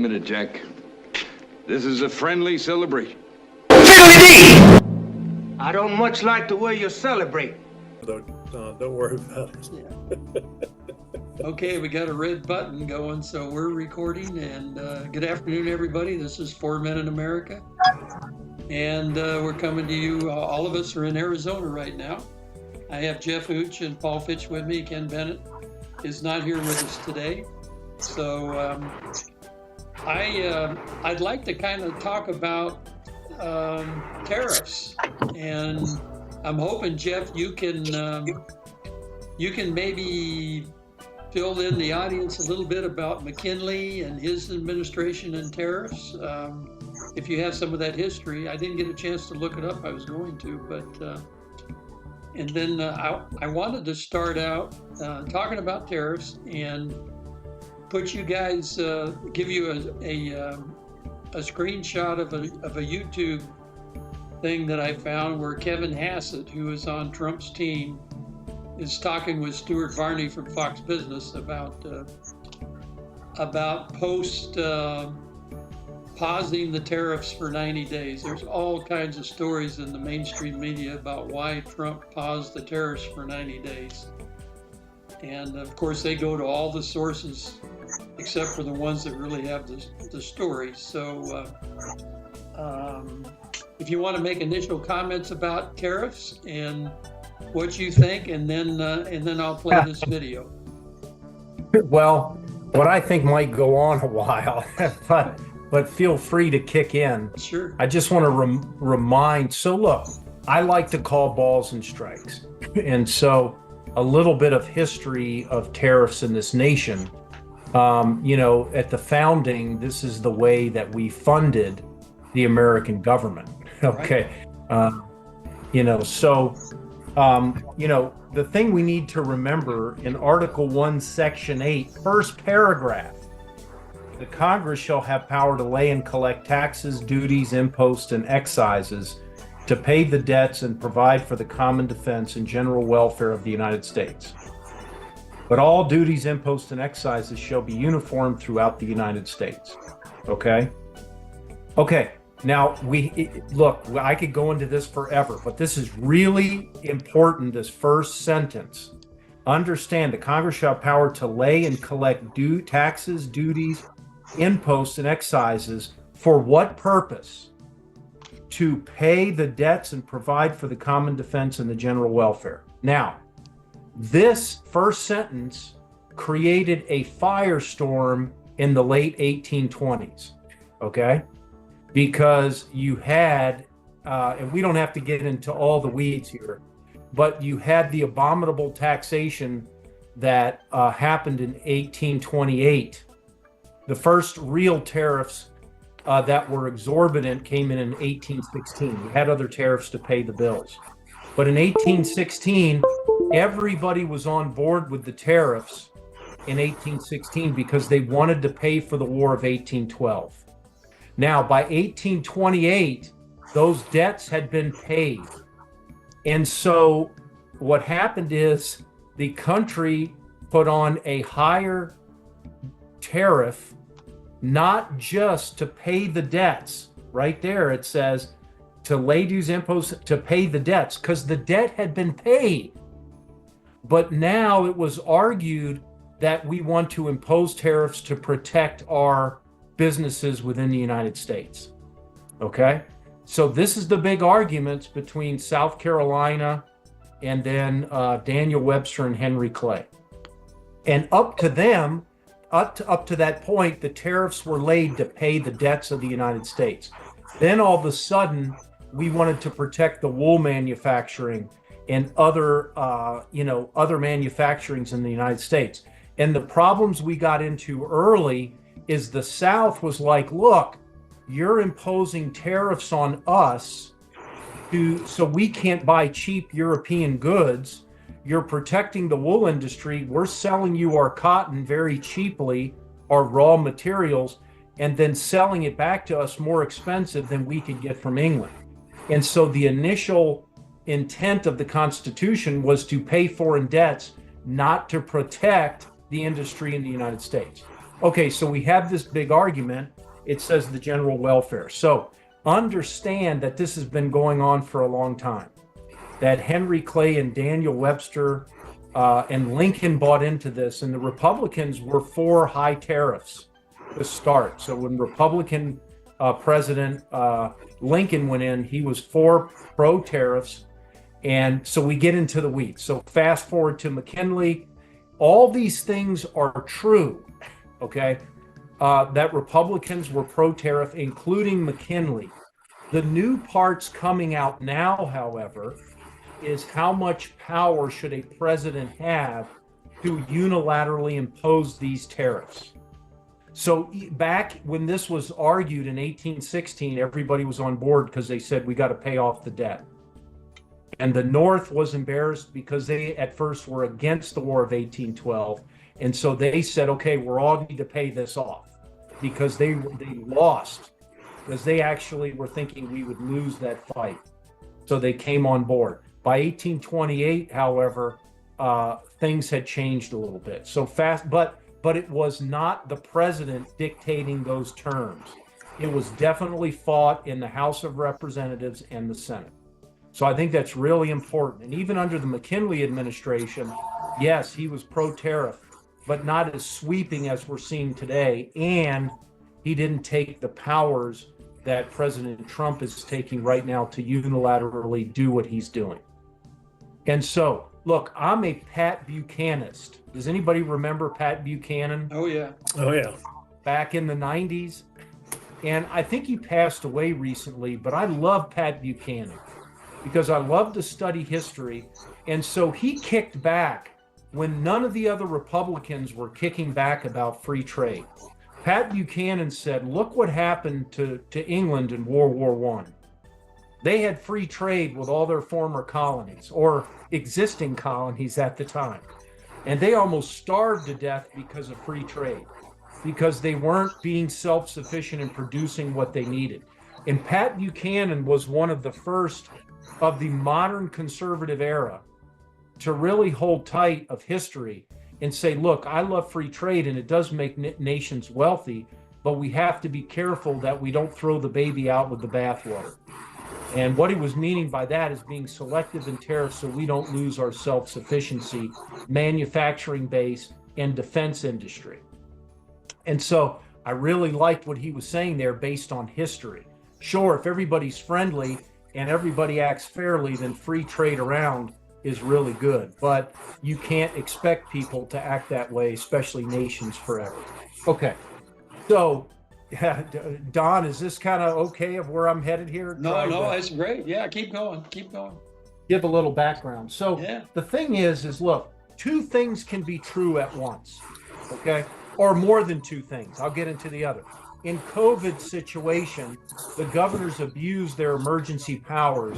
minute, Jack. This is a friendly celebration. I don't much like the way you celebrate. Don't worry about it. Yeah. Okay, we got a red button going, so we're recording. And good afternoon, everybody. This is 4 Men in America. And we're coming to you. All of us are in Arizona right now. I have Jeff Hooch and Paul Fitch with me. Ken Bennett is not here with us today. So I'd like to kind of talk about tariffs. And I'm hoping, Jeff, you can maybe fill in the audience a little bit about McKinley and his administration and tariffs. If you have some of that history, I didn't get a chance to look it up. I was going to, but and then I wanted to start out talking about tariffs and put you guys, give you a screenshot of a YouTube thing that I found where Kevin Hassett, who is on Trump's team, is talking with Stuart Varney from Fox Business about pausing the tariffs for 90 days. There's all kinds of stories in the mainstream media about why Trump paused the tariffs for 90 days. And of course, they go to all the sources except for the ones that really have the story. So if you want to make initial comments about tariffs and what you think, and then I'll play this video. Well, what I think might go on a while, but feel free to kick in. Sure. I just want to remind, so look, I like to call balls and strikes. And so a little bit of history of tariffs in this nation. At the founding, this is the way that we funded the American government. Okay. The thing we need to remember in Article 1, Section 8, first paragraph, the Congress shall have power to lay and collect taxes, duties, imposts, and excises to pay the debts and provide for the common defense and general welfare of the United States. But all duties, imposts, and excises shall be uniform throughout the United States. Okay? Okay. Now, look, I could go into this forever, but this is really important, this first sentence. Understand, the Congress shall have power to lay and collect taxes, duties, imposts, and excises. For what purpose? To pay the debts and provide for the common defense and the general welfare. Now, this first sentence created a firestorm in the late 1820s, okay? Because you had, and we don't have to get into all the weeds here, but you had the abominable taxation that happened in 1828. The first real tariffs that were exorbitant came in 1816. You had other tariffs to pay the bills. But in 1816, everybody was on board with the tariffs in 1816 because they wanted to pay for the War of 1812. Now, by 1828, those debts had been paid. And so what happened is the country put on a higher tariff, not just to pay the debts. Right there, it says to lay dues, imposts, to pay the debts, because the debt had been paid. But now it was argued that we want to impose tariffs to protect our businesses within the United States. Okay? So this is the big arguments between South Carolina and then Daniel Webster and Henry Clay. And up to that point, the tariffs were laid to pay the debts of the United States. Then all of a sudden, we wanted to protect the wool manufacturing and other manufacturings in the United States. And the problems we got into early is the South was like, look, you're imposing tariffs on us so we can't buy cheap European goods. You're protecting the wool industry. We're selling you our cotton very cheaply, our raw materials, and then selling it back to us more expensive than we could get from England. And so the initial intent of the Constitution was to pay foreign debts, not to protect the industry in the United States. Okay, so we have this big argument. it says the general welfare. So understand that this has been going on for a long time, that Henry Clay and Daniel Webster and Lincoln bought into this, and the Republicans were for high tariffs to start. So when Republican President Lincoln went in, he was for pro-tariffs. And so we get into the weeds. So fast forward to McKinley. All these things are true, okay? That Republicans were pro-tariff, including McKinley. The new parts coming out now, however, is how much power should a president have to unilaterally impose these tariffs. So back when this was argued in 1816, everybody was on board because they said we got to pay off the debt. And the North was embarrassed because they at first were against the War of 1812. And so they said, okay, we're all need to pay this off because they lost, because they actually were thinking we would lose that fight. So they came on board. By 1828, however, things had changed a little bit. So fast, but it was not the president dictating those terms. It was definitely fought in the House of Representatives and the Senate. So I think that's really important. And even under the McKinley administration, yes, he was pro-tariff, but not as sweeping as we're seeing today. And he didn't take the powers that President Trump is taking right now to unilaterally do what he's doing. And so, look, I'm a Pat Buchananist. Does anybody remember Pat Buchanan? Oh, yeah. Oh, yeah. Back in the 90s. And I think he passed away recently, but I love Pat Buchanan because I love to study history. And so he kicked back when none of the other Republicans were kicking back about free trade. Pat Buchanan said, look what happened to England in World War I. They had free trade with all their former colonies or existing colonies at the time. And they almost starved to death because of free trade, because they weren't being self-sufficient in producing what they needed. And Pat Buchanan was one of the first of the modern conservative era to really hold tight of history and say, look, I love free trade and it does make nations wealthy, but we have to be careful that we don't throw the baby out with the bathwater. And what he was meaning by that is being selective in tariffs so we don't lose our self-sufficiency, manufacturing base, and defense industry. And so I really liked what he was saying there based on history. Sure, if everybody's friendly and everybody acts fairly, then free trade around is really good. But you can't expect people to act that way, especially nations forever. Okay, so Don, is this kind of okay of where I'm headed here? No, that's great. Yeah, keep going. Give a little background. So yeah. The thing is look, two things can be true at once, okay? Or more than two things. I'll get into the other. In COVID situation, the governors abused their emergency powers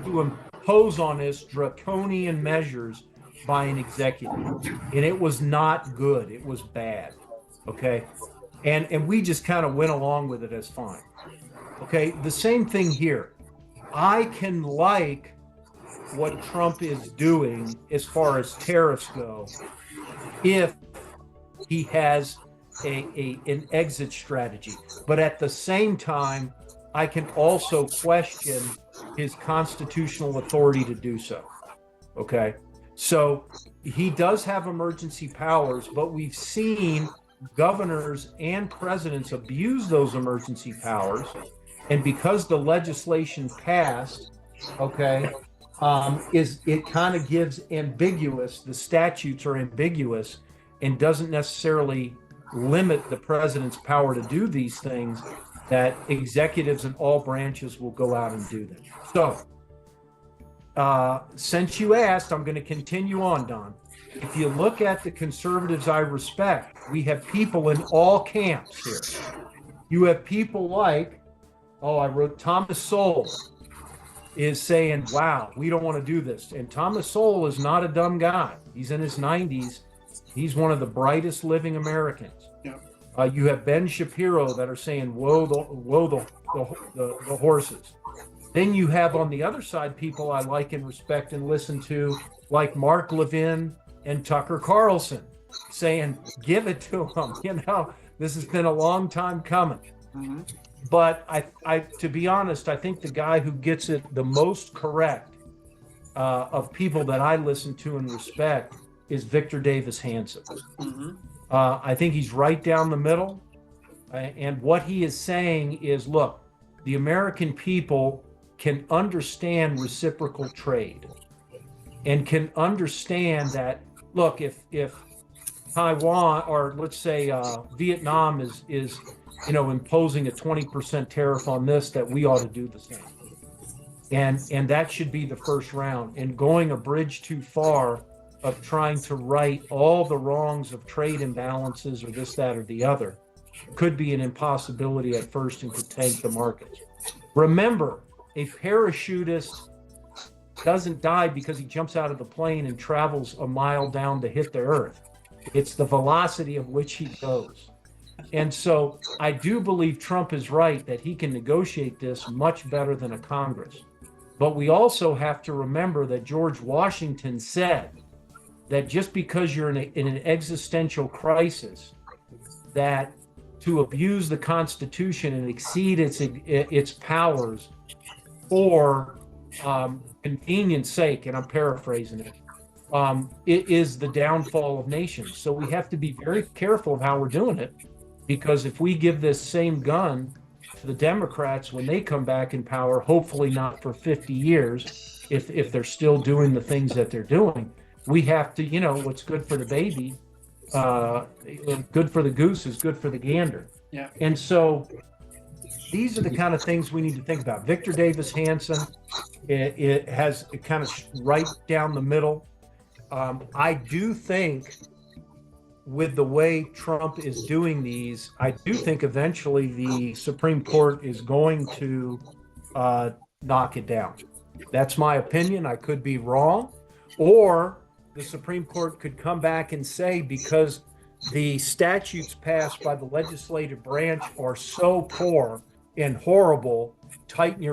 to impose on us draconian measures by an executive. And it was not good. It was bad, okay? And we just kind of went along with it as fine. Okay, the same thing here. I can like what Trump is doing as far as tariffs go if he has an exit strategy. But at the same time, I can also question his constitutional authority to do so. Okay, so he does have emergency powers, but we've seen governors and presidents abuse those emergency powers, and because the legislation passed, okay, it kind of gives ambiguous, the statutes are ambiguous and doesn't necessarily limit the president's power to do these things, that executives in all branches will go out and do them. So since you asked, I'm going to continue on, Don. If you look at the conservatives I respect, we have people in all camps here. You have people like, I wrote Thomas Sowell is saying, wow, we don't want to do this. And Thomas Sowell is not a dumb guy. He's in his 90s. He's one of the brightest living Americans. Yeah. You have Ben Shapiro that are saying, whoa, the horses. Then you have on the other side people I like and respect and listen to, like Mark Levin and Tucker Carlson, saying, give it to them. This has been a long time coming. But to be honest, I think the guy who gets it the most correct of people that I listen to and respect is Victor Davis Hanson. I think he's right down the middle. And what he is saying is, look, the American people can understand reciprocal trade and can understand that, look, if Taiwan, or let's say Vietnam is imposing a 20% tariff on this, that we ought to do the same. And that should be the first round. And going a bridge too far of trying to right all the wrongs of trade imbalances or this, that, or the other could be an impossibility at first and could tank the markets. Remember, a parachutist doesn't die because he jumps out of the plane and travels a mile down to hit the earth. It's the velocity of which he goes. And so I do believe Trump is right that he can negotiate this much better than a Congress. But we also have to remember that George Washington said that just because you're in an existential crisis, that to abuse the Constitution and exceed its powers for convenience sake, and I'm paraphrasing it is the downfall of nations. So we have to be very careful of how we're doing it, because if we give this same gun to the Democrats when they come back in power, hopefully not for 50 years, if they're still doing the things that they're doing, we have to, what's good for the baby, good for the goose is good for the gander. Yeah. And so these are the kind of things we need to think about. Victor Davis Hanson, it has it kind of right down the middle. I do think with the way Trump is doing these, I do think eventually the Supreme Court is going to knock it down. That's my opinion. I could be wrong. Or the Supreme Court could come back and say, because the statutes passed by the legislative branch are so poor and horrible, tighten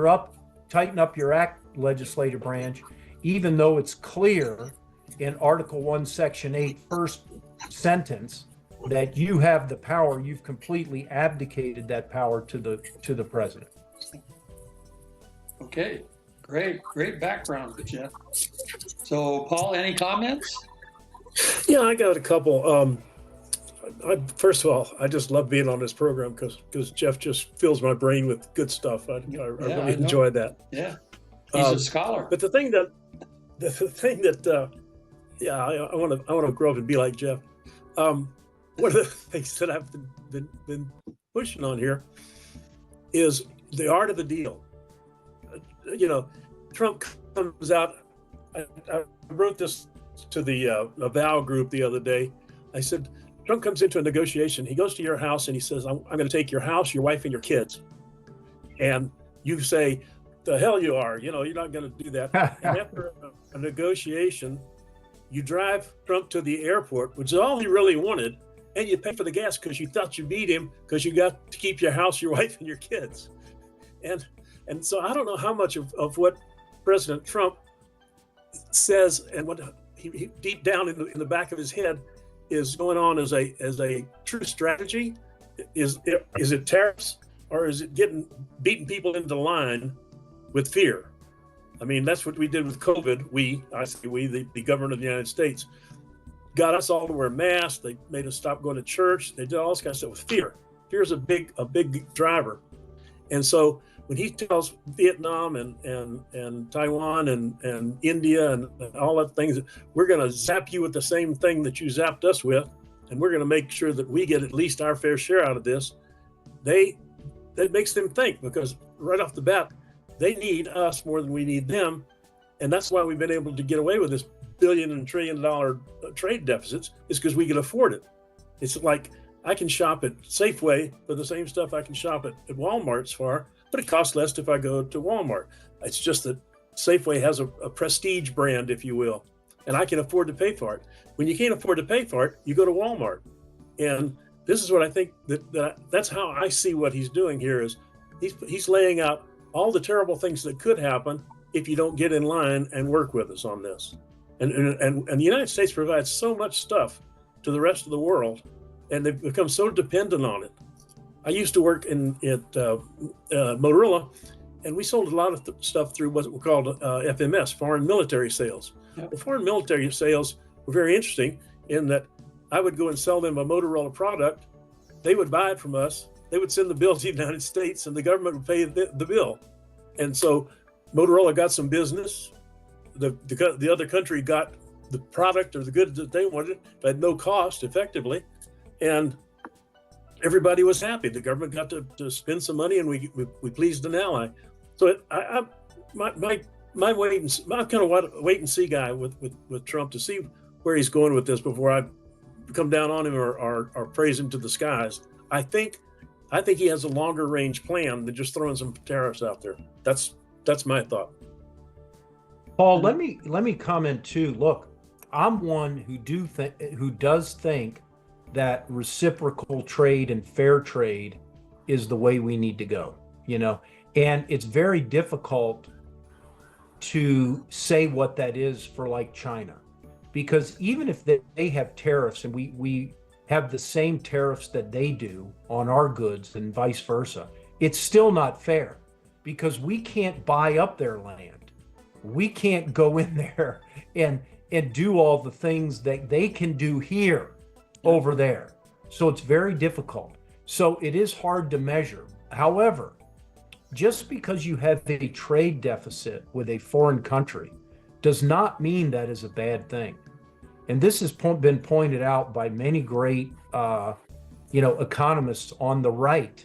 up your act, legislative branch, even though it's clear in Article 1, Section 8, first sentence, that you have the power, you've completely abdicated that power to the president. Okay, great background, Jeff. So, Paul, any comments? Yeah, I got a couple. First of all, I just love being on this program because Jeff just fills my brain with good stuff. I really enjoy that. Yeah, he's a scholar. But the thing that I want to grow up and be like Jeff. One of the things that I've been pushing on here is the art of the deal. Trump comes out. I wrote this to the Avow group the other day. I said, Trump comes into a negotiation. He goes to your house and he says, I'm going to take your house, your wife, and your kids. And you say, the hell you are. You're not going to do that. And after a negotiation, you drive Trump to the airport, which is all he really wanted, and you pay for the gas because you thought you beat him because you got to keep your house, your wife, and your kids. And so I don't know how much of what President Trump says and what he deep down in the back of his head is going on as a true strategy. Is it tariffs, or is it beating people into line with fear? I mean, that's what we did with COVID. The government of the United States got us all to wear masks. They made us stop going to church. They did all this kind of stuff with fear. Fear is a big driver. And so when he tells Vietnam and Taiwan and India and all that things, we're going to zap you with the same thing that you zapped us with, and we're going to make sure that we get at least our fair share out of this, that makes them think, because right off the bat, they need us more than we need them. And that's why we've been able to get away with this billion and $1 trillion trade deficits, is because we can afford it. It's like I can shop at Safeway for the same stuff I can shop at Walmart's for, but it costs less if I go to Walmart. It's just that Safeway has a prestige brand, if you will, and I can afford to pay for it. When you can't afford to pay for it, you go to Walmart. And this is what I think that's how I see what he's doing here is he's laying out all the terrible things that could happen if you don't get in line and work with us on this. And the United States provides so much stuff to the rest of the world, and they've become so dependent on it. I used to work at Motorola, and we sold a lot of stuff through what were called FMS, foreign military sales. Yep. The foreign military sales were very interesting in that I would go and sell them a Motorola product. They would buy it from us. They would send the bill to the United States, and the government would pay the bill. And so Motorola got some business. The other country got the product or the goods that they wanted at no cost, effectively, and everybody was happy. The government got to spend some money, and we pleased an ally. So I'm kind of a wait and see guy with Trump to see where he's going with this before I come down on him or praise him to the skies. I think he has a longer range plan than just throwing some tariffs out there. That's my thought. Paul, let me comment too. Look, I'm one who does think that reciprocal trade and fair trade is the way we need to go, and it's very difficult to say what that is for like China, because even if they have tariffs and we have the same tariffs that they do on our goods and vice versa, it's still not fair because we can't buy up their land. We can't go in there and do all the things that they can do here over there. So it's very difficult. So it is hard to measure. However, just because you have a trade deficit with a foreign country does not mean that is a bad thing. And this has been pointed out by many great, economists on the right,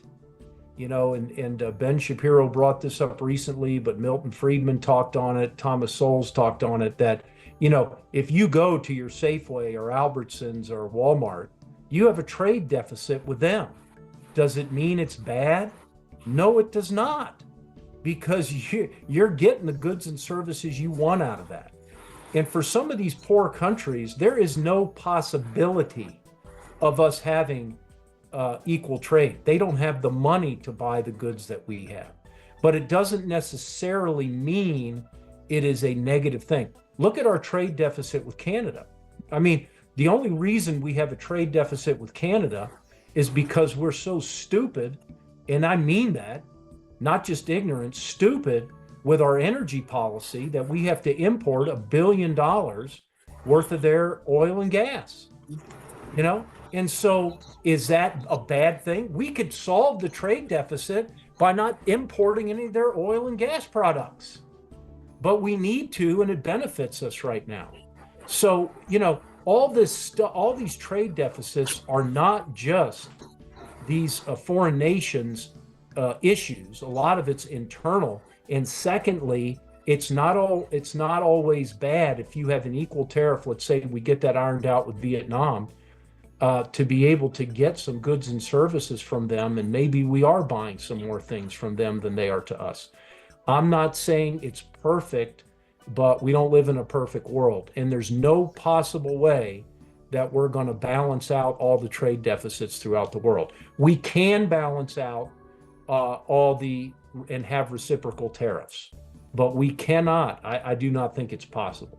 and Ben Shapiro brought this up recently, but Milton Friedman talked on it, Thomas Sowell talked on it, that, if you go to your Safeway or Albertsons or Walmart, you have a trade deficit with them. Does it mean it's bad? No, it does not, because you're getting the goods and services you want out of that. And for some of these poor countries, there is no possibility of us having equal trade. They don't have the money to buy the goods that we have. But it doesn't necessarily mean it is a negative thing. Look at our trade deficit with Canada. I mean, the only reason we have a trade deficit with Canada is because we're so stupid, and I mean that, not just ignorant, stupid, with our energy policy that we have to import $1 billion worth of their oil and gas, And so is that a bad thing? We could solve the trade deficit by not importing any of their oil and gas products, but we need to, and it benefits us right now. So, all these trade deficits are not just these foreign nations issues. A lot of it's internal. And secondly, it's not always bad if you have an equal tariff. Let's say we get that ironed out with Vietnam, to be able to get some goods and services from them, and maybe we are buying some more things from them than they are to us. I'm not saying it's perfect, but we don't live in a perfect world, and there's no possible way that we're going to balance out all the trade deficits throughout the world. We can balance out and have reciprocal tariffs, but we cannot. I do not think it's possible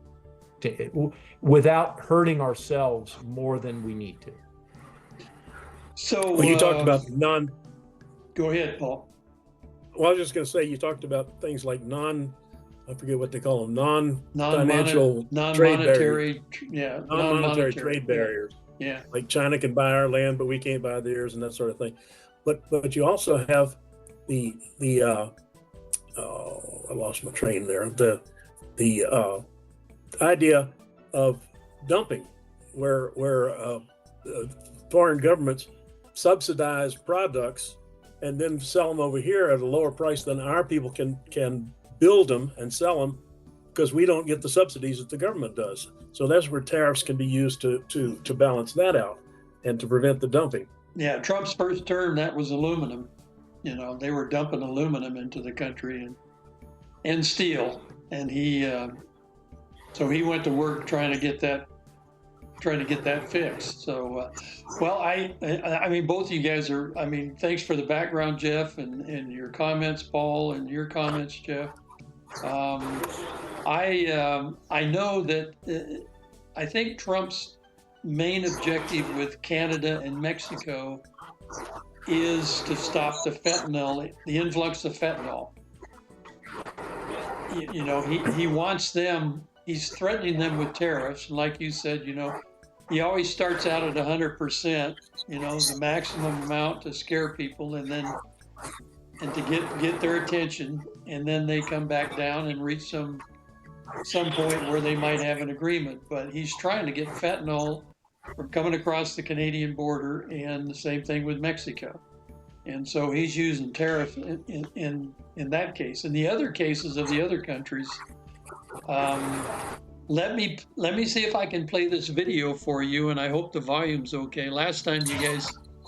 without hurting ourselves more than we need to. So you talked about Go ahead, Paul. Well, I was just going to say, you talked about things like I forget what they call them, non-financial non-monetary, non-monetary trade barriers. Yeah. Like China can buy our land, but we can't buy theirs, and that sort of thing. But you also have the I lost my train there. The idea of dumping, where foreign governments subsidize products and then sell them over here at a lower price than our people can build them and sell them, because we don't get the subsidies that the government does. So that's where tariffs can be used to balance that out and to prevent the dumping. Yeah, Trump's first term, that was aluminum. They were dumping aluminum into the country and steel, and so he went to work trying to get that fixed. So, well, I mean, both of you guys are. I mean, thanks for the background, Jeff, and your comments, Paul, and your comments, Jeff. I know that I think Trump's main objective with Canada and Mexico is to stop the fentanyl, the influx of fentanyl. You know, he wants them, he's threatening them with tariffs. And like you said, you know, he always starts out at 100%, you know, the maximum amount to scare people and to get their attention. And then they come back down and reach some point where they might have an agreement. But he's trying to get fentanyl from coming across the Canadian border, and the same thing with Mexico. And so he's using tariff in that case. In the other cases of the other countries, let me see if I can play this video for you, and I hope the volume's okay. Last time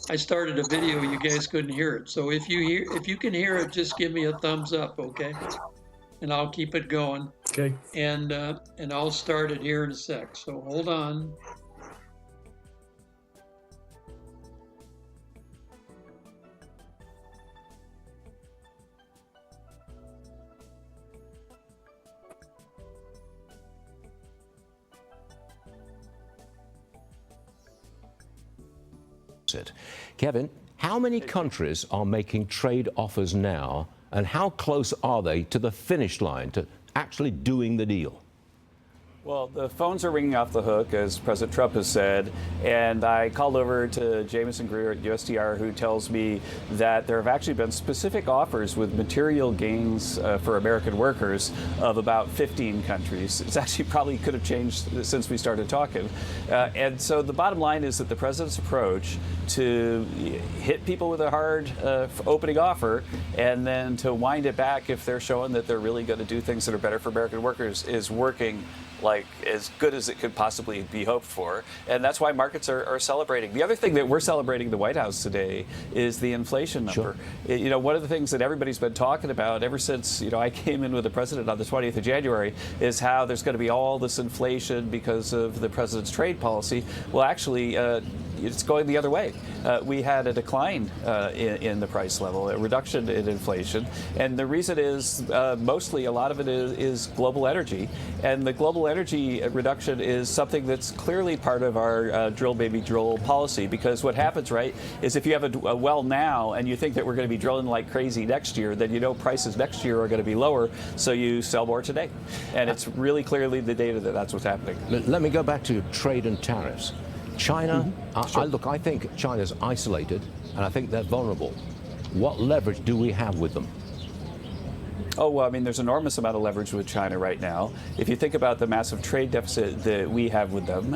I started a video, you guys couldn't hear it. So if you can hear it, just give me a thumbs up, okay? And I'll keep it going. Okay. And I'll start it here in a sec. So hold on. Kevin, how many countries are making trade offers now, and how close are they to the finish line, to actually doing the deal? Well, the phones are ringing off the hook, as President Trump has said, and I called over to Jameson Greer at USTR, who tells me that there have actually been specific offers with material gains for American workers of about 15 countries. It's actually probably could have changed since we started talking. And so the bottom line is that the president's approach to hit people with a hard opening offer and then to wind it back if they're showing that they're really going to do things that are better for American workers is working like as good as it could possibly be hoped for. And that's why markets are celebrating. The other thing that we're celebrating in the White House today is the inflation number. Sure. You know, one of the things that everybody's been talking about ever since, you know, I came in with the president on the 20th of January is how there's going to be all this inflation because of the president's trade policy. Well, actually, it's going the other way. We had a decline in the price level, a reduction in inflation. And the reason is mostly a lot of it is global energy. And the global energy reduction is something that's clearly part of our drill, baby, drill policy. Because what happens, right, is if you have a well now and you think that we're going to be drilling like crazy next year, then you know prices next year are going to be lower. So you sell more today. And it's really clearly the data that that's what's happening. Let me go back to trade and tariffs. China, Sure. look, I think China's isolated, and I think they're vulnerable. What leverage do we have with them? Oh, well, I mean, there's enormous amount of leverage with China right now. If you think about the massive trade deficit that we have with them,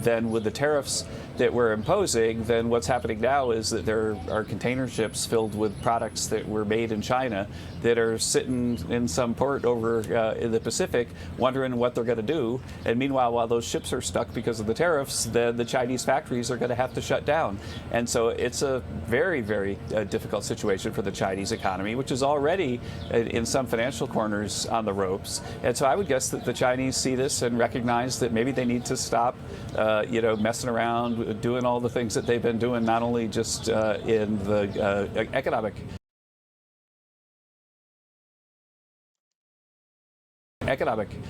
then with the tariffs that we're imposing, then what's happening now is that there are container ships filled with products that were made in China that are sitting in some port over in the Pacific wondering what they're going to do. And meanwhile, while those ships are stuck because of the tariffs, then the Chinese factories are going to have to shut down. And so it's a very, very difficult situation for the Chinese economy, which is already in some financial corners on the ropes. And so I would guess that the Chinese see this and recognize that maybe they need to stop, messing around, doing all the things that they've been doing, not only just in the economic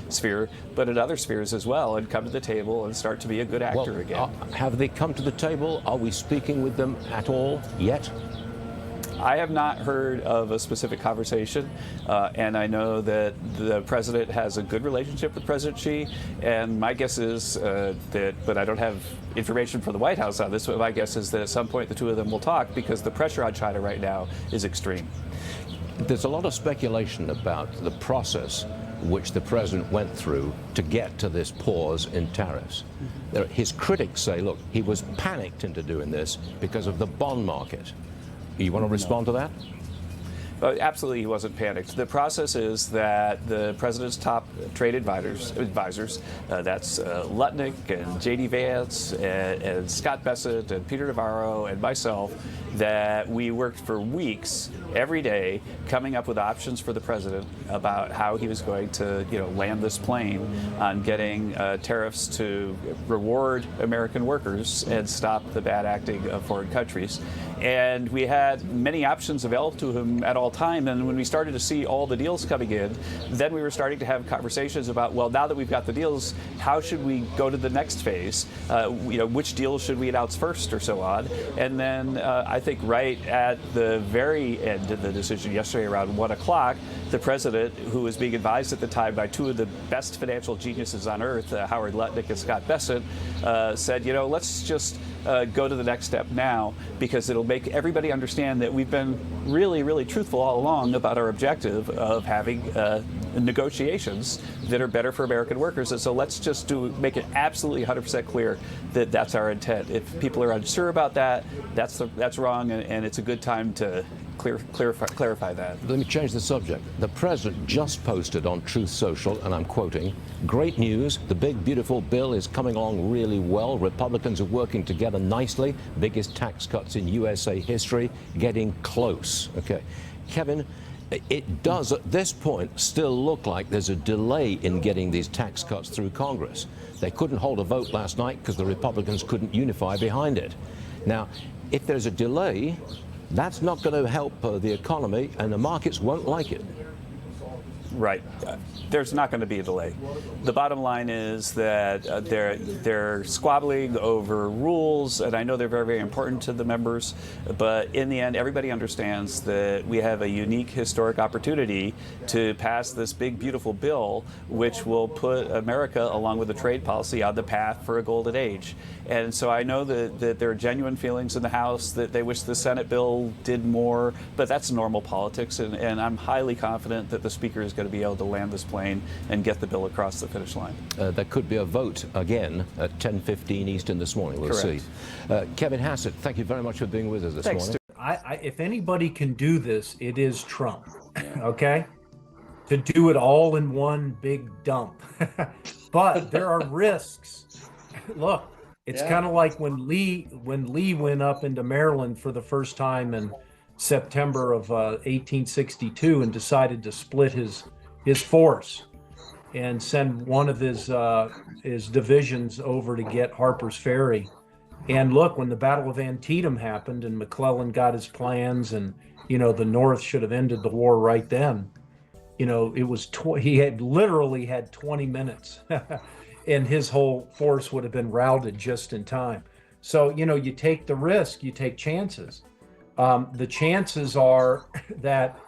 sphere, but in other spheres as well, and come to the table and start to be a good actor again. Have they come to the table? Are we speaking with them at all yet? I have not heard of a specific conversation, and I know that the president has a good relationship with President Xi, and my guess is that, but I don't have information from the White House on this, but my guess is that at some point the two of them will talk because the pressure on China right now is extreme. There's a lot of speculation about the process which the president went through to get to this pause in tariffs. His critics say, look, he was panicked into doing this because of the bond market. You want to respond to that? Absolutely, he wasn't panicked. The process is that the president's top trade advisors, that's Lutnick and J.D. Vance and Scott Bassett and Peter Navarro and myself, that we worked for weeks every day coming up with options for the president about how he was going to, land this plane on getting tariffs to reward American workers and stop the bad acting of foreign countries. And we had many options available to him at all all time. And when we started to see all the deals coming in, then we were starting to have conversations about, well, now that we've got the deals, how should we go to the next phase? Which deals should we announce first, or so on. And then I think right at the very end of the decision yesterday, around 1 o'clock, the president, who was being advised at the time by two of the best financial geniuses on earth, Howard Lutnick and Scott Bessent, said, let's just go to the next step now, because it'll make everybody understand that we've been really, really truthful all along about our objective of having negotiations that are better for American workers. And so let's just make it absolutely 100% clear that that's our intent. If people are unsure about that, that's wrong, and it's a good time to clarify that. Let me change the subject. The president just posted on Truth Social, and I'm quoting, "Great news. The big, beautiful bill is coming along really well. Republicans are working together nicely. Biggest tax cuts in USA history. Getting close." Okay. Kevin, it does at this point still look like there's a delay in getting these tax cuts through Congress. They couldn't hold a vote last night because the Republicans couldn't unify behind it. Now, if there's a delay, that's not going to help the economy, and the markets won't like it. Right. There's not going to be a delay. The bottom line is that they're squabbling over rules, and I know they're very, very important to the members, but in the end, everybody understands that we have a unique historic opportunity to pass this big, beautiful bill, which will put America, along with the trade policy, on the path for a golden age. And so I know that there are genuine feelings in the House that they wish the Senate bill did more, but that's normal politics, and I'm highly confident that the Speaker is going to be able to land this plane and get the bill across the finish line. There could be a vote again at 10:15 Eastern this morning. We'll Correct. see. Kevin Hassett, thank you very much for being with us this Thanks, morning. If anybody can do this, it is Trump. Okay, to do it all in one big dump. But there are risks. Look, it's kind of like when Lee went up into Maryland for the first time in September of 1862 and decided to split his force and send one of his divisions over to get Harper's Ferry. And look, when the Battle of Antietam happened and McClellan got his plans, and the North should have ended the war right then. It was he had literally had 20 minutes, and his whole force would have been routed just in time. So you take the risk, you take chances. The chances are that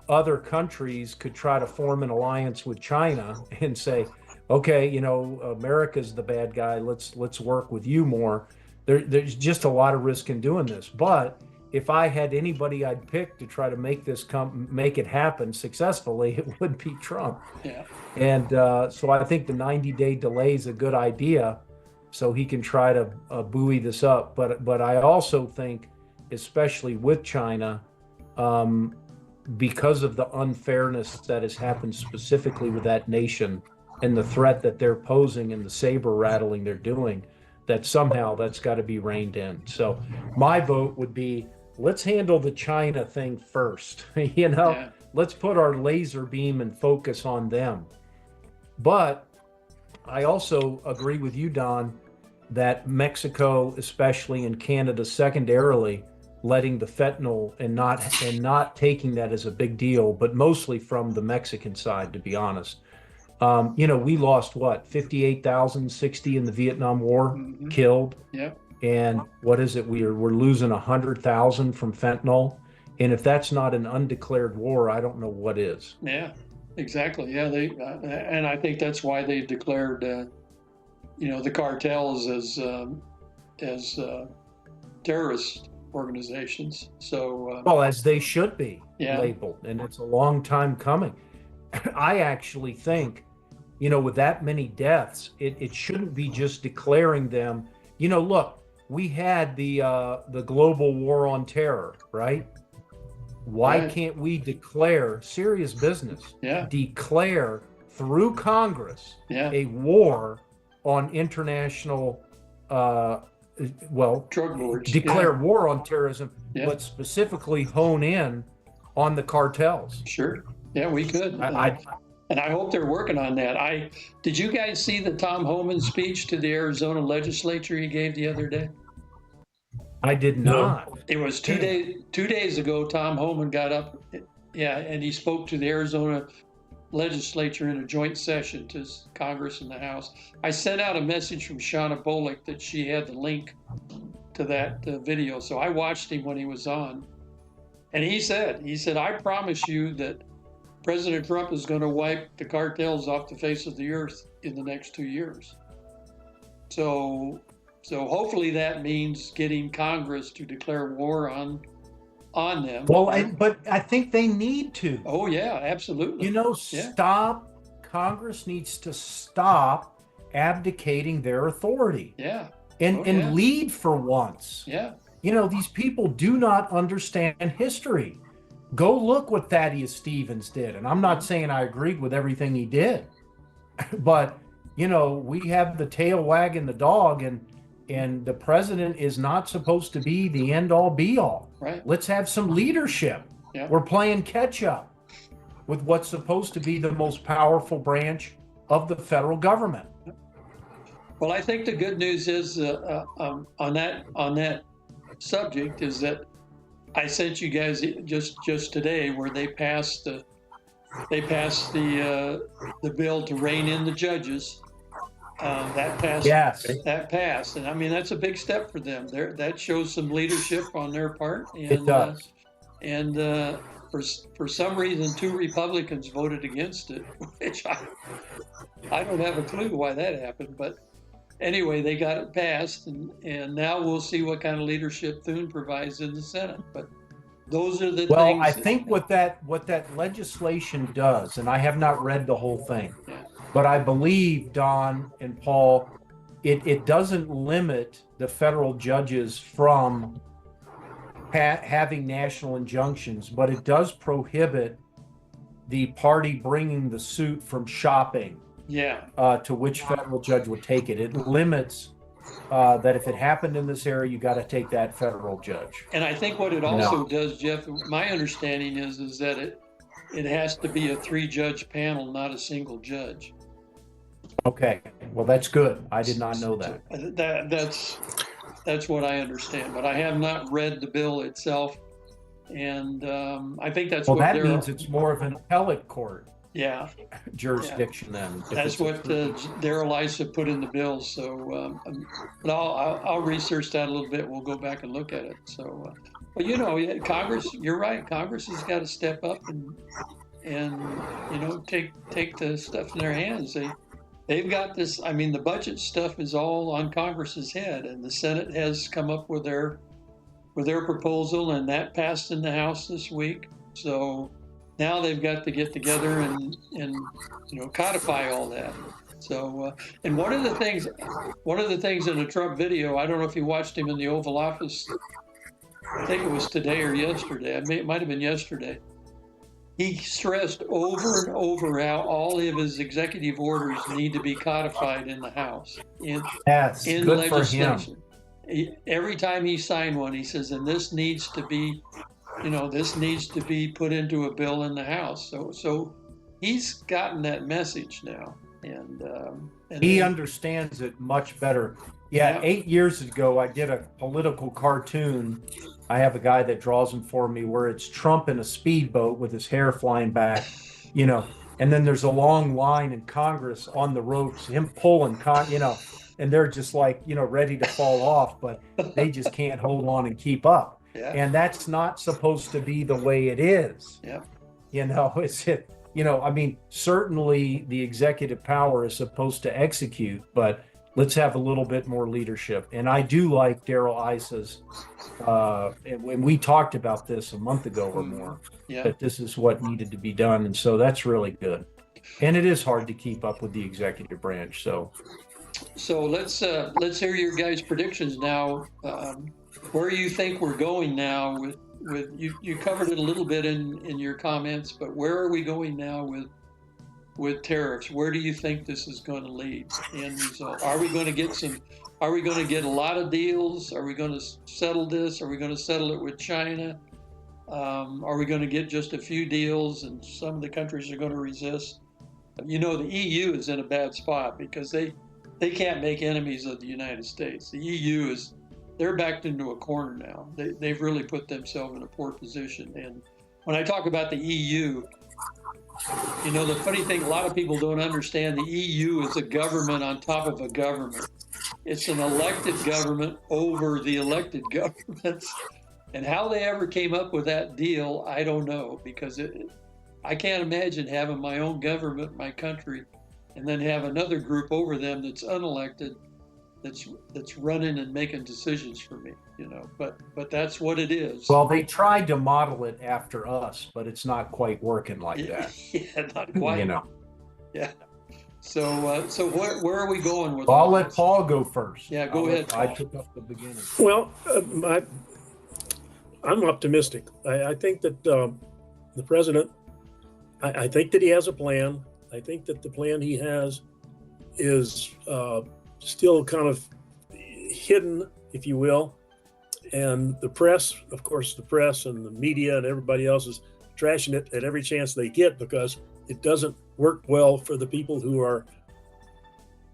other countries could try to form an alliance with China and say, okay, America's the bad guy. Let's work with you more. There's just a lot of risk in doing this. But if I had anybody I'd pick to try to make it happen successfully, it would be Trump. Yeah. And so I think the 90-day delay is a good idea, so he can try to buoy this up. But I also think, especially with China, because of the unfairness that has happened specifically with that nation and the threat that they're posing and the saber rattling they're doing, that somehow that's got to be reined in. So my vote would be, let's handle the China thing first. Let's put our laser beam and focus on them. But I also agree with you, Don, that Mexico, especially, and Canada secondarily, letting the fentanyl and not taking that as a big deal, but mostly from the Mexican side, to be honest. We lost 58,000, 60 in the Vietnam War, killed. Yep. And what is it? We're losing 100,000 from fentanyl. And if that's not an undeclared war, I don't know what is. Yeah, exactly. Yeah, and I think that's why they declared, the cartels as terrorist organizations. So well, as they should be labeled, and it's a long time coming. I actually think, with that many deaths, it shouldn't be just declaring them. Look, we had the global war on terror, right? Why can't we declare serious business? Yeah. Declare through Congress a war on international drug lords. Declare war on terrorism, but specifically hone in on the cartels. Sure. Yeah, we could. And I hope they're working on that. Did you guys see the Tom Homan speech to the Arizona legislature he gave the other day? I did No. not. It was 2 days ago. Tom Homan got up, yeah, and he spoke to the Arizona legislature in a joint session to Congress and the House. I sent out a message from Shauna Bullock that she had the link to that video. So I watched him when he was on. And he said, I promise you that President Trump is going to wipe the cartels off the face of the earth in the next 2 years. So hopefully that means getting Congress to declare war on them. Well, but I think they need to. Oh yeah, absolutely. Stop. Congress needs to stop abdicating their authority. Yeah. And lead for once. Yeah. These people do not understand history. Go look what Thaddeus Stevens did. And I'm not saying I agreed with everything he did, but we have the tail wagging the dog, and the president is not supposed to be the end all be all. Right. Let's have some leadership. Yeah. We're playing catch up with what's supposed to be the most powerful branch of the federal government. Well, I think the good news is on that subject is that I sent you guys just today where they passed the bill to rein in the judges. That passed. Yes. That passed, and I mean that's a big step for them. That shows some leadership on their part. And, It does. For some reason, 2 Republicans voted against it, which I don't have a clue why that happened. But anyway, they got it passed, and now we'll see what kind of leadership Thune provides in the Senate. But those are the things. Well, I think what that legislation does, and I have not read the whole thing, but I believe, Don and Paul, it doesn't limit the federal judges from having national injunctions, but it does prohibit the party bringing the suit from shopping to which federal judge would take it. It limits that if it happened in this area, you got to take that federal judge. And I think what it also does, Jeff, my understanding is that it has to be a 3-judge panel, not a single judge. Okay, well that's good. I did not know that. That's what I understand, but I have not read the bill itself, and I think that's well. That means it's more of an appellate court. Yeah. Jurisdiction then. That's what Darrell Issa put in the bill. So, but I'll research that a little bit. We'll go back and look at it. So, but Congress. You're right. Congress has got to step up and take the stuff in their hands. They've got this. I mean, the budget stuff is all on Congress's head, and the Senate has come up with their proposal, and that passed in the House this week. So now they've got to get together and codify all that. So and one of the things in the Trump video, I don't know if you watched him in the Oval Office. I think it was today or yesterday. It might have been yesterday. He stressed over and over how all of his executive orders need to be codified in the House, in good legislation. For him. Every time he signed one, he says, "And this needs to be, put into a bill in the House." So he's gotten that message now, and he understands it much better. Yeah, 8 years ago, I did a political cartoon. I have a guy that draws them for me where it's Trump in a speedboat with his hair flying back, and then there's a long line in Congress on the ropes, him pulling, and they're just like, ready to fall off, but they just can't hold on and keep up. Yeah. And that's not supposed to be the way it is. Yeah. Certainly the executive power is supposed to execute, but let's have a little bit more leadership. And I do like Darrell Issa's, and we talked about this a month ago or more, that this is what needed to be done. And so that's really good. And it is hard to keep up with the executive branch. So let's hear your guys' predictions now. Where you think we're going now with you covered it a little bit in your comments, but where are we going now with tariffs? Where do you think this is going to lead? End result. Are we going to get a lot of deals? Are we going to settle this? Are we going to settle it with China? Are we going to get just a few deals and some of the countries are going to resist? The EU is in a bad spot because they can't make enemies of the United States. The EU they're backed into a corner now. They've really put themselves in a poor position. And when I talk about the EU, you know, the funny thing, a lot of people don't understand the EU is a government on top of a government. It's an elected government over the elected governments. And how they ever came up with that deal, I don't know, because I can't imagine having my own government, my country, and then have another group over them that's unelected, that's running and making decisions for me, you know. But that's what it is. Well, they tried to model it after us, but it's not quite working like that. Yeah, not quite. You know. Yeah. So where are we going with? I'll let Paul go first. Yeah, go ahead, Paul. I took up the beginning. Well, I'm optimistic. I think that the president, I think that he has a plan. I think that the plan he has is still kind of hidden, if you will. And the press, of course, the press and the media and everybody else is trashing it at every chance they get because it doesn't work well for the people who are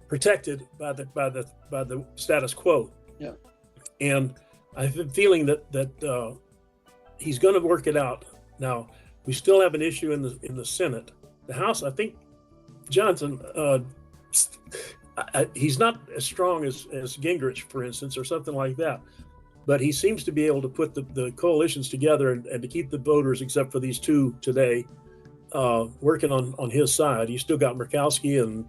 protected by the status quo. Yeah. And I have a feeling that he's going to work it out. Now, we still have an issue in the Senate. The House, I think, Johnson, he's not as strong as Gingrich, for instance, or something like that. But he seems to be able to put the coalitions together and to keep the voters, except for these two today, working on his side. He's still got Murkowski and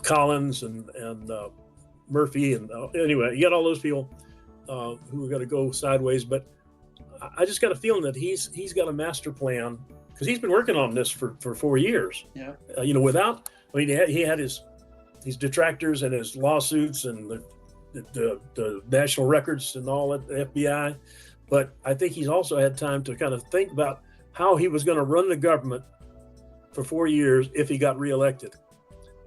Collins and Murphy, and anyway, you got all those people who are going to go sideways. But I just got a feeling that he's got a master plan because he's been working on this for 4 years. Yeah. You know, he had his detractors and his lawsuits and the national records and all that, the FBI. But I think he's also had time to kind of think about how he was going to run the government for 4 years if he got reelected.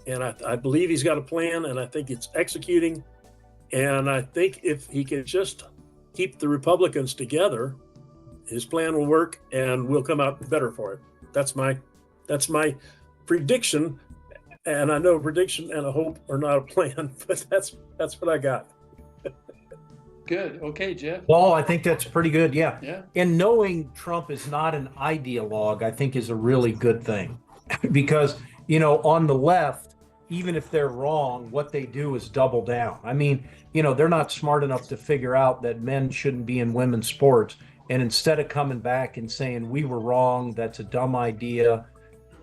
And I believe he's got a plan, and I think it's executing. And I think if he can just keep the Republicans together, his plan will work and we'll come out better for it. That's my prediction. And I know a prediction and a hope are not a plan, but that's what I got. Good. Okay, Jeff. Paul, I think that's pretty good. Yeah. Yeah. And knowing Trump is not an ideologue, I think is a really good thing because, you know, on the left, even if they're wrong, what they do is double down. I mean, you know, they're not smart enough to figure out that men shouldn't be in women's sports. And instead of coming back and saying, we were wrong, that's a dumb idea,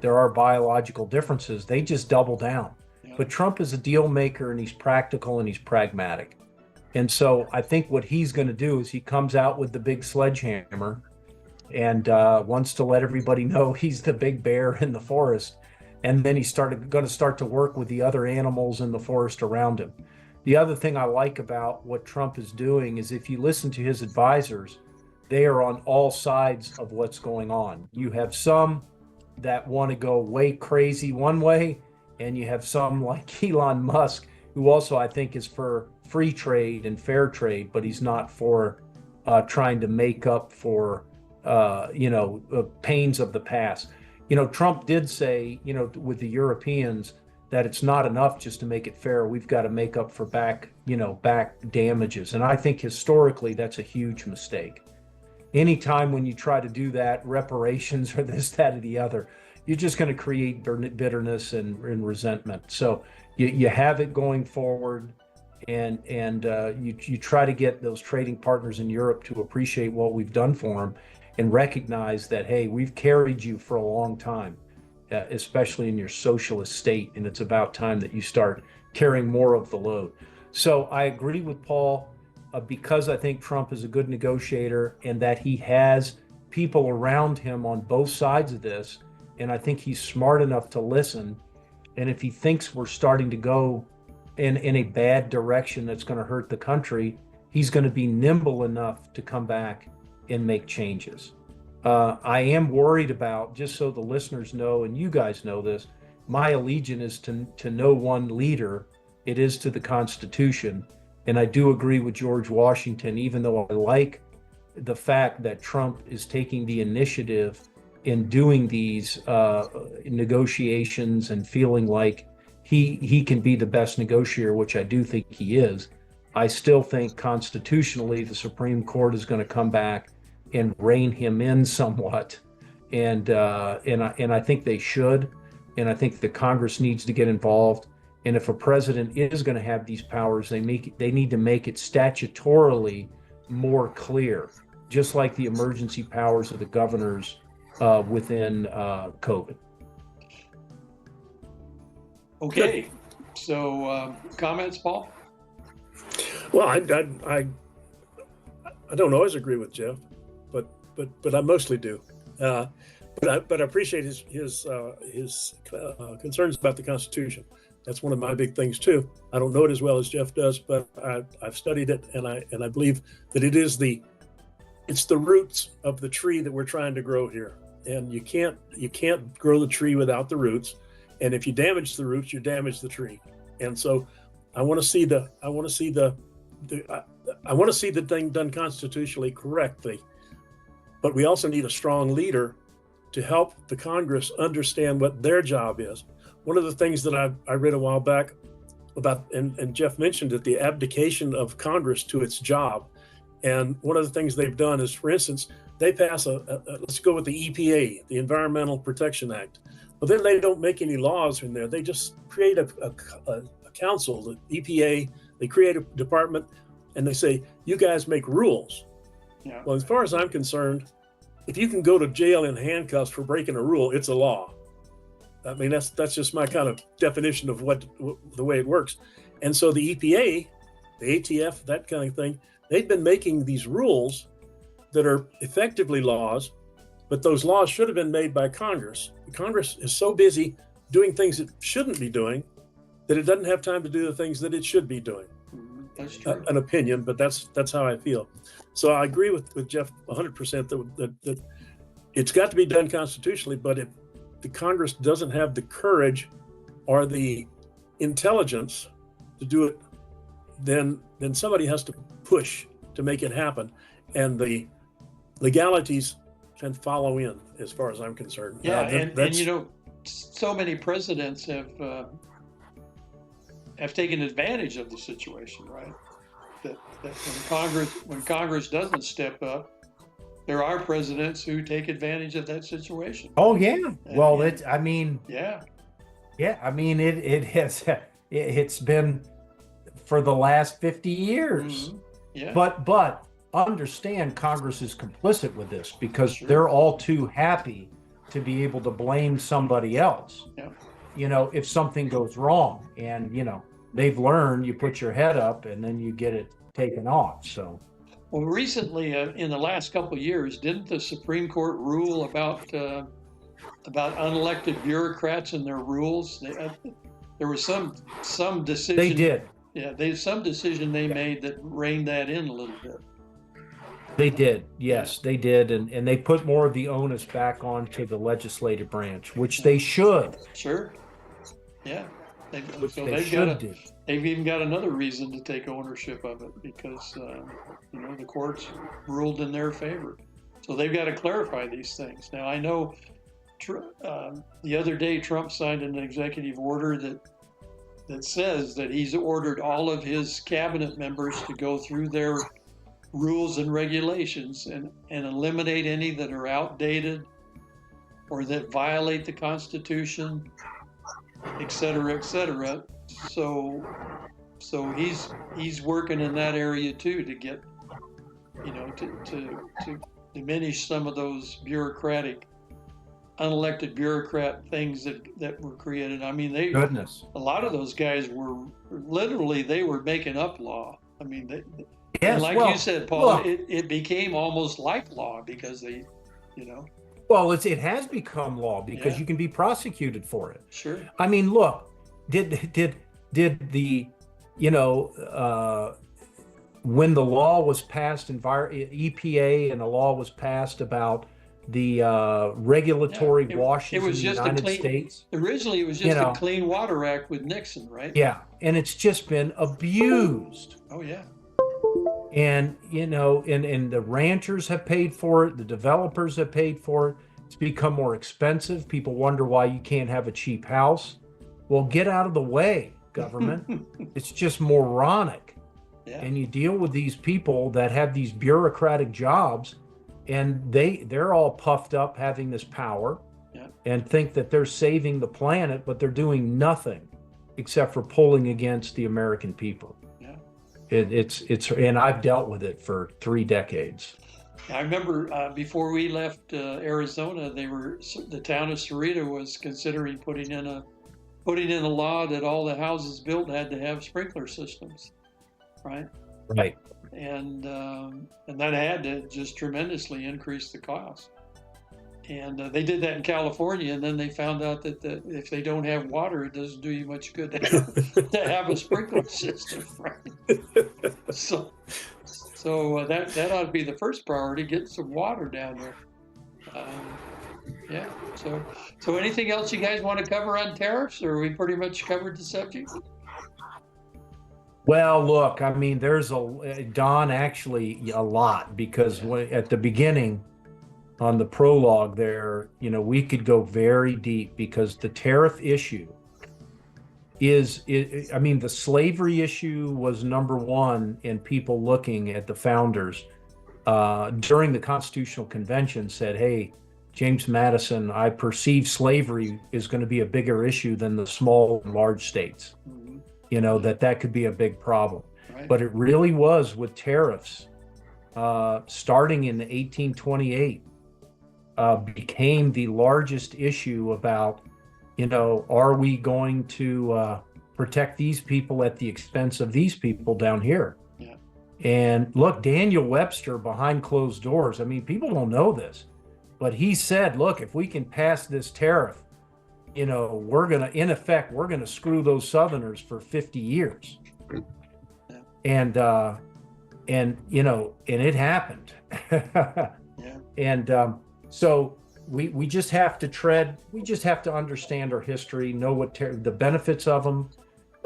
there are biological differences, they just double down. Yeah. But Trump is a deal maker and he's practical and he's pragmatic. And so I think what he's going to do is he comes out with the big sledgehammer and wants to let everybody know he's the big bear in the forest. And then he's going to start to work with the other animals in the forest around him. The other thing I like about what Trump is doing is if you listen to his advisors, they are on all sides of what's going on. You have some that want to go way crazy one way, and you have some like Elon Musk, who also I think is for free trade and fair trade, but he's not for trying to make up for pains of the past. You know, Trump did say, you know, with the Europeans that it's not enough just to make it fair. We've got to make up for back damages. And I think historically that's a huge mistake. Anytime when you try to do that, reparations or this, that, or the other, you're just going to create bitterness and resentment. So you have it going forward, and you try to get those trading partners in Europe to appreciate what we've done for them and recognize that, hey, we've carried you for a long time, especially in your socialist state, and it's about time that you start carrying more of the load. So I agree with Paul. Because I think Trump is a good negotiator and that he has people around him on both sides of this. And I think he's smart enough to listen. And if he thinks we're starting to go in a bad direction that's going to hurt the country, he's going to be nimble enough to come back and make changes. I am worried about, just so the listeners know, and you guys know this, my allegiance is to no one leader. It is to the Constitution. And I do agree with George Washington, even though I like the fact that Trump is taking the initiative in doing these negotiations and feeling like he can be the best negotiator, which I do think he is. I still think constitutionally the Supreme Court is going to come back and rein him in somewhat, and I think they should, and I think the Congress needs to get involved. And if a president is going to have these powers, they need to make it statutorily more clear, just like the emergency powers of the governors within COVID. Okay, so comments, Paul? Well, I don't always agree with Jeff, but I mostly do. But I appreciate his concerns about the Constitution. That's one of my big things too. I don't know it as well as Jeff does, but I've studied it, and I believe that it's the roots of the tree that we're trying to grow here. And you can't grow the tree without the roots. And if you damage the roots, you damage the tree. And so I want to see the thing done constitutionally correctly. But we also need a strong leader to help the Congress understand what their job is. One of the things that I read a while back about, and Jeff mentioned it, the abdication of Congress to its job. And one of the things they've done is, for instance, they pass let's go with the EPA, the Environmental Protection Act. But then they don't make any laws in there. They just create a council, the EPA, they create a department, and they say, you guys make rules. Yeah. Well, as far as I'm concerned, if you can go to jail in handcuffs for breaking a rule, it's a law. I mean, that's just my kind of definition of the way it works. And so the EPA, the ATF, that kind of thing, they've been making these rules that are effectively laws, but those laws should have been made by Congress. Congress is so busy doing things it shouldn't be doing that it doesn't have time to do the things that it should be doing. That's true. An opinion, but that's how I feel. So I agree with Jeff 100% that it's got to be done constitutionally, but if the Congress doesn't have the courage or the intelligence to do it, then somebody has to push to make it happen, and the legalities can follow in, as far as I'm concerned. Yeah, and you know, so many presidents have taken advantage of the situation, right? That when Congress doesn't step up, there are presidents who take advantage of that situation. Oh yeah. Well, And- I mean, Yeah, I mean, it's been for the last 50 years. Mhm. Yeah. But understand Congress is complicit with this because Sure. they're all too happy to be able to blame somebody else. Yeah. You know, if something goes wrong, and they've learned you put your head up and then you get it taken off. So Well, recently, in the last couple of years, didn't the Supreme Court rule about unelected bureaucrats and their rules? There was some decision. they did. Yeah, some decision they made that reined that in a little bit. They did. Yes, they did. And they put more of the onus back onto the legislative branch, which they should. Sure. Yeah. Which So they they've should do. They've even got another reason to take ownership of it because the courts ruled in their favor. So they've got to clarify these things. Now I know the other day Trump signed an executive order that says that he's ordered all of his cabinet members to go through their rules and regulations and eliminate any that are outdated or that violate the Constitution, et cetera, et cetera. So he's working in that area too to get, to diminish some of those unelected bureaucrat things that were created. I mean, Goodness. a lot of those guys were literally, they were making up law. I mean, Yes, and like well, you said, Paul, look. it became almost like law because they, Well, it has become law because Yeah. you can be prosecuted for it. sure. I mean, look, did the when the law was passed, EPA and the law was passed about the regulatory Yeah, it washes was in the just a United clean- States? Originally, it was just a Clean Water Act with Nixon, right? Yeah, and it's just been abused. Oh, yeah. And and the ranchers have paid for it, the developers have paid for it. It's become more expensive. People wonder why you can't have a cheap house. Well, get out of the way, government. It's just moronic. Yeah. And you deal with these people that have these bureaucratic jobs, and they're all puffed up having this power, Yeah. and think that they're saving the planet, but they're doing nothing except for pulling against the American people. Yeah. It's and I've dealt with it for 3 decades. I remember before we left Arizona, the town of Cerrito was considering putting in a law that all the houses built had to have sprinkler systems, right? Right. And that had to just tremendously increase the cost. And they did that in California, and then they found out that if they don't have water, it doesn't do you much good to have a sprinkler system, right? So that ought to be the first priority: get some water down there. Yeah. So anything else you guys want to cover on tariffs, or we pretty much covered the subject? Well, look, I mean, there's Don, actually a lot, because at the beginning on the prologue there, we could go very deep, because the tariff issue I mean, the slavery issue was number one in people looking at the founders during the Constitutional Convention said, hey, James Madison, I perceive slavery is going to be a bigger issue than the small and large states. Mm-hmm. That could be a big problem. Right. But it really was with tariffs starting in 1828 became the largest issue about, are we going to protect these people at the expense of these people down here? Yeah. And look, Daniel Webster, behind closed doors, I mean, people don't know this, but he said, look, if we can pass this tariff, we're going to screw those Southerners for 50 years. Yeah. And it happened. Yeah. And so we just have to understand our history, know what the benefits of them,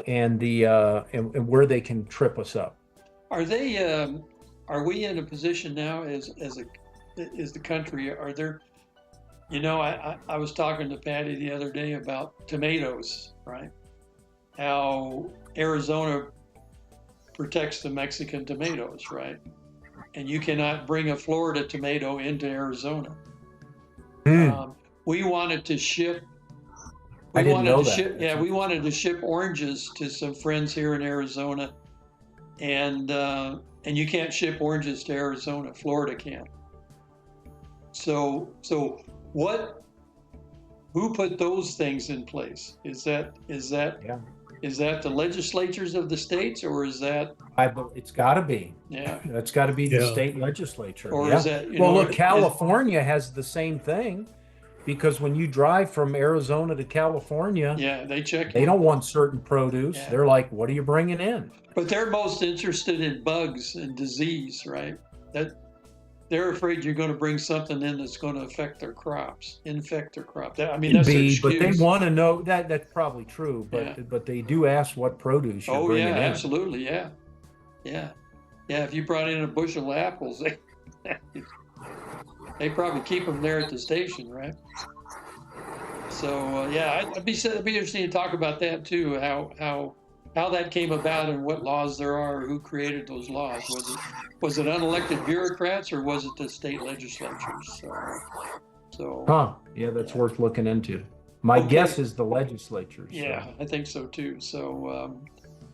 and and where they can trip us up. Are we in a position now as the country? Are there? I was talking to Patty the other day about tomatoes, right? How Arizona protects the Mexican tomatoes, right? And you cannot bring a Florida tomato into Arizona. We wanted to ship. I didn't know that. We wanted to ship oranges to some friends here in Arizona, and you can't ship oranges to Arizona. Florida can. So who put those things in place? Is that the legislatures of the states, or is that? It's got to be. Yeah. That's got to be the state legislature. Or is that? Look, California has the same thing, because when you drive from Arizona to California, they check. They don't want certain produce. Yeah. They're like, what are you bringing in? But they're most interested in bugs and disease, right? That they're afraid you're going to bring something in that's going to infect their crops. That's their excuse. But they want to know that. That's probably true. But they do ask what produce you're bringing in. Absolutely, yeah. If you brought in a bushel of apples, they probably keep them there at the station, right? So it'd be interesting to talk about that too. How that came about and what laws there are, who created those laws. Was it unelected bureaucrats, or was it the state legislatures? That's worth looking into. My guess is the legislatures. Yeah, I think so too.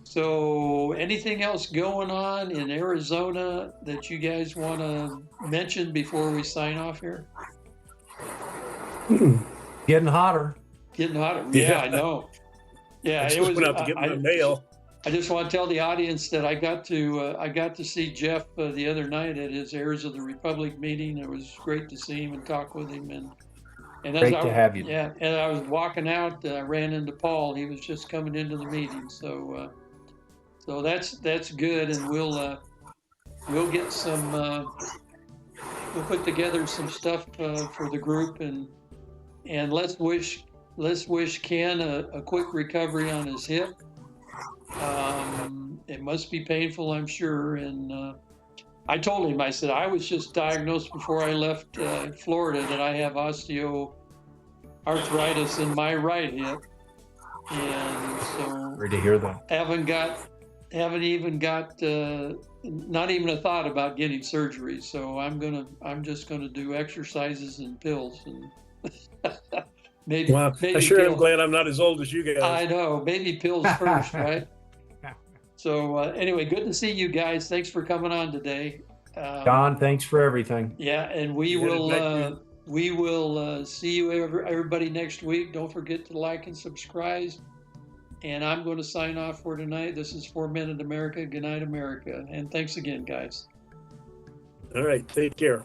So anything else going on in Arizona that you guys want to mention before we sign off here? Getting hotter. Yeah, I know. Yeah, I just went out to get my mail. I just want to tell the audience that I got to see Jeff the other night at his Heirs of the Republic meeting. It was great to see him and talk with him, and great to have you. Yeah, and I was walking out, I ran into Paul. He was just coming into the meeting, so that's good, and we'll get some. We'll put together some stuff for the group, and let's wish Ken a quick recovery on his hip. It must be painful, I'm sure. And I told him, I said, I was just diagnosed before I left Florida that I have osteoarthritis in my right hip. And so Great to hear that. haven't even got not even a thought about getting surgery. So I'm just gonna do exercises and pills and maybe. Wow. Maybe I sure am pills. glad I'm not as old as you guys. I know, maybe pills first, right? So anyway, good to see you guys. Thanks for coming on today. Don, thanks for everything. Yeah, and we will see you everybody next week. Don't forget to like and subscribe. And I'm going to sign off for tonight. This is 4 Minute America. Good night, America. And thanks again, guys. All right. Take care.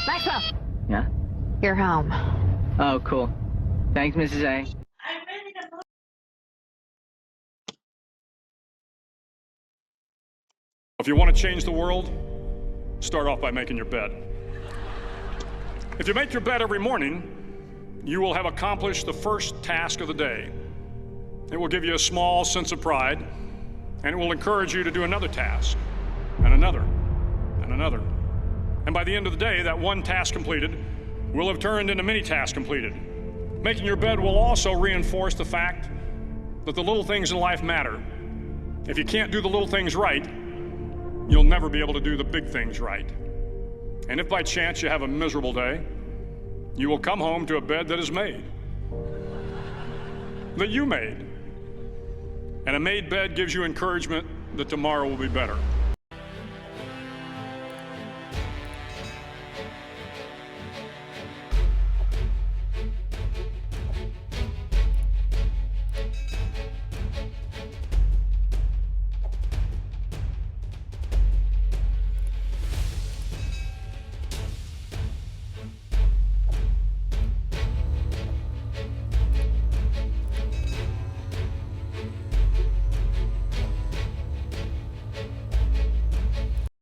Maxwell, Yeah? you're home. Oh, cool. Thanks, Mrs. A. If you want to change the world, start off by making your bed. If you make your bed every morning, you will have accomplished the first task of the day. It will give you a small sense of pride, and it will encourage you to do another task, and another, and another. And by the end of the day, that one task completed will have turned into many tasks completed. Making your bed will also reinforce the fact that the little things in life matter. If you can't do the little things right, you'll never be able to do the big things right. And if by chance you have a miserable day, you will come home to a bed that is made, that you made. And a made bed gives you encouragement that tomorrow will be better.